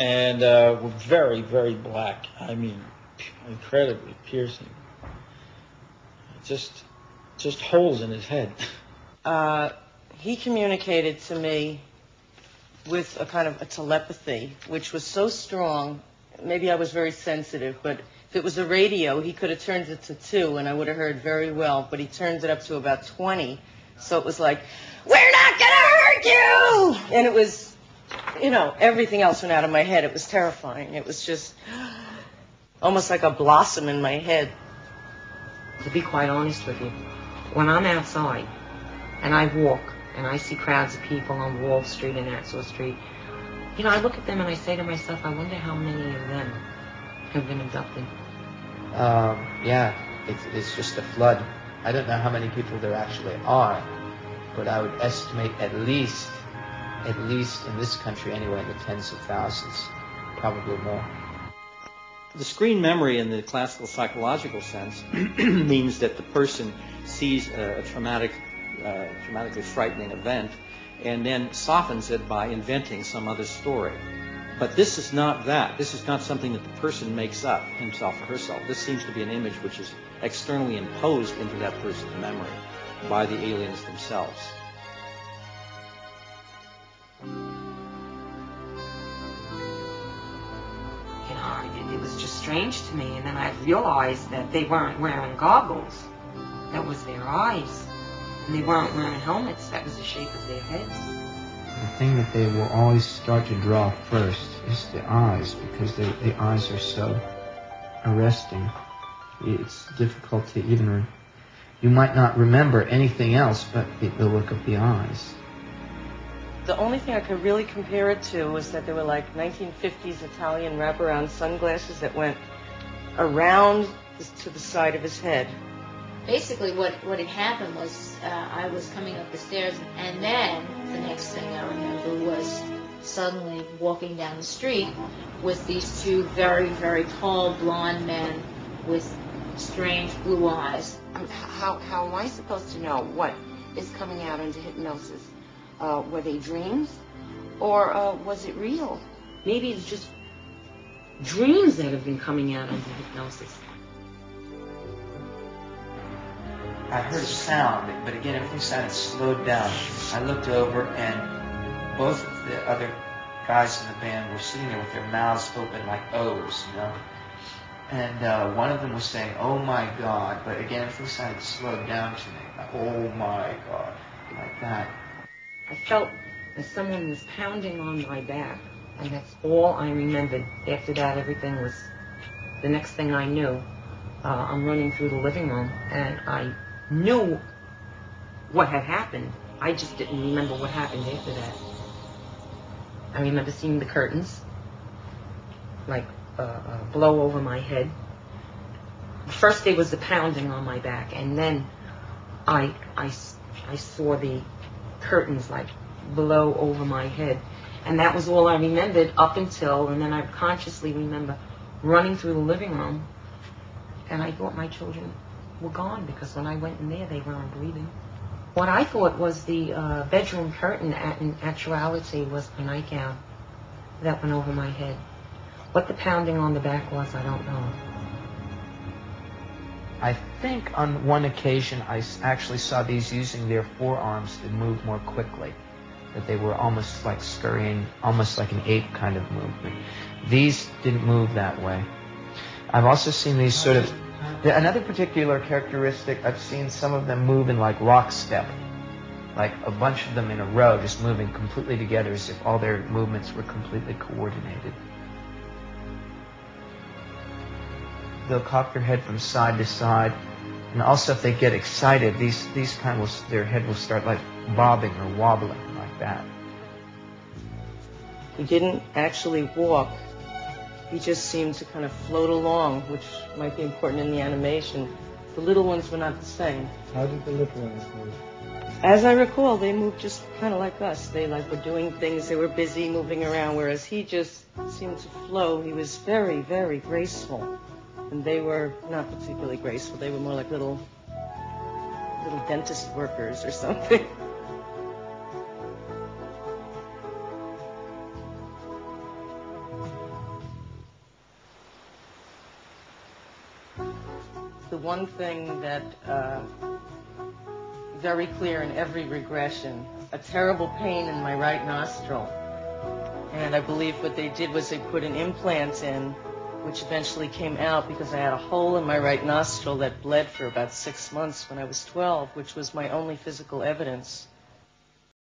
And were very, very black. I mean, incredibly piercing. Just holes in his head. He communicated to me with a kind of a telepathy, which was so strong. Maybe I was very sensitive, but if it was a radio, he could have turned it to 2, and I would have heard very well. But he turned it up to about 20, so it was like, "We're not gonna hurt you!" And it was, you know, everything else went out of my head. It was terrifying. It was just almost like a blossom in my head. To be quite honest with you, when I'm outside and I walk and I see crowds of people on Wall Street and Nassau Street, you know, I look at them and I say to myself, I wonder how many of them have been abducted. Yeah, it's just a flood. I don't know how many people there actually are, but I would estimate at least in this country anyway, in the tens of thousands, probably more. The screen memory in the classical psychological sense means that the person sees a traumatically frightening event and then softens it by inventing some other story. But this is not that. This is not something that the person makes up, himself or herself. This seems to be an image which is externally imposed into that person's memory by the aliens themselves. It was just strange to me, and then I realized that they weren't wearing goggles. That was their eyes. And they weren't wearing helmets. That was the shape of their heads. The thing that they will always start to draw first is the eyes, because the eyes are so arresting. It's difficult to even... You might not remember anything else but the look of the eyes. The only thing I could really compare it to was that there were like 1950s Italian wraparound sunglasses that went around to the side of his head. Basically what had happened was I was coming up the stairs, and then the next thing I remember was suddenly walking down the street with these two very, very tall blonde men with strange blue eyes. How am I supposed to know what is coming out into hypnosis? Were they dreams, or was it real? Maybe it's just dreams that have been coming out into hypnosis. I heard a sound, but again, everything sounded slowed down. I looked over, and both of the other guys in the band were sitting there with their mouths open like O's, you know. And one of them was saying, "Oh my God," but again, everything sounded slowed down to me. Like, "Oh my God," like that. I felt as someone was pounding on my back, and that's all I remembered. After that, everything was, the next thing I knew, I'm running through the living room, and I knew what had happened. I just didn't remember what happened after that. I remember seeing the curtains, like, blow over my head. First there was the pounding on my back, and then I saw the curtains like blow over my head, and that was all I remembered up until, and then I consciously remember running through the living room, and I thought my children were gone, because when I went in there they weren't breathing. What I thought was the bedroom curtain in actuality was the nightgown that went over my head. What the pounding on the back was, I don't know. I think on one occasion I actually saw these using their forearms to move more quickly. That they were almost like scurrying, almost like an ape kind of movement. These didn't move that way. I've also seen these sort of... Another particular characteristic, I've seen some of them move in like lockstep. Like a bunch of them in a row, just moving completely together as if all their movements were completely coordinated. They'll cock their head from side to side, and also if they get excited, these kind of their head will start like bobbing or wobbling like that. He didn't actually walk. He just seemed to kind of float along, which might be important in the animation. The little ones were not the same. How did the little ones move? As I recall, they moved just kind of like us. They like were doing things. They were busy moving around, whereas he just seemed to flow. He was very, very graceful. And they were not particularly graceful. They were more like little dentist workers or something. The one thing that very clear in every regression, a terrible pain in my right nostril. And I believe what they did was they put an implant in, which eventually came out because I had a hole in my right nostril that bled for about 6 months when I was 12, which was my only physical evidence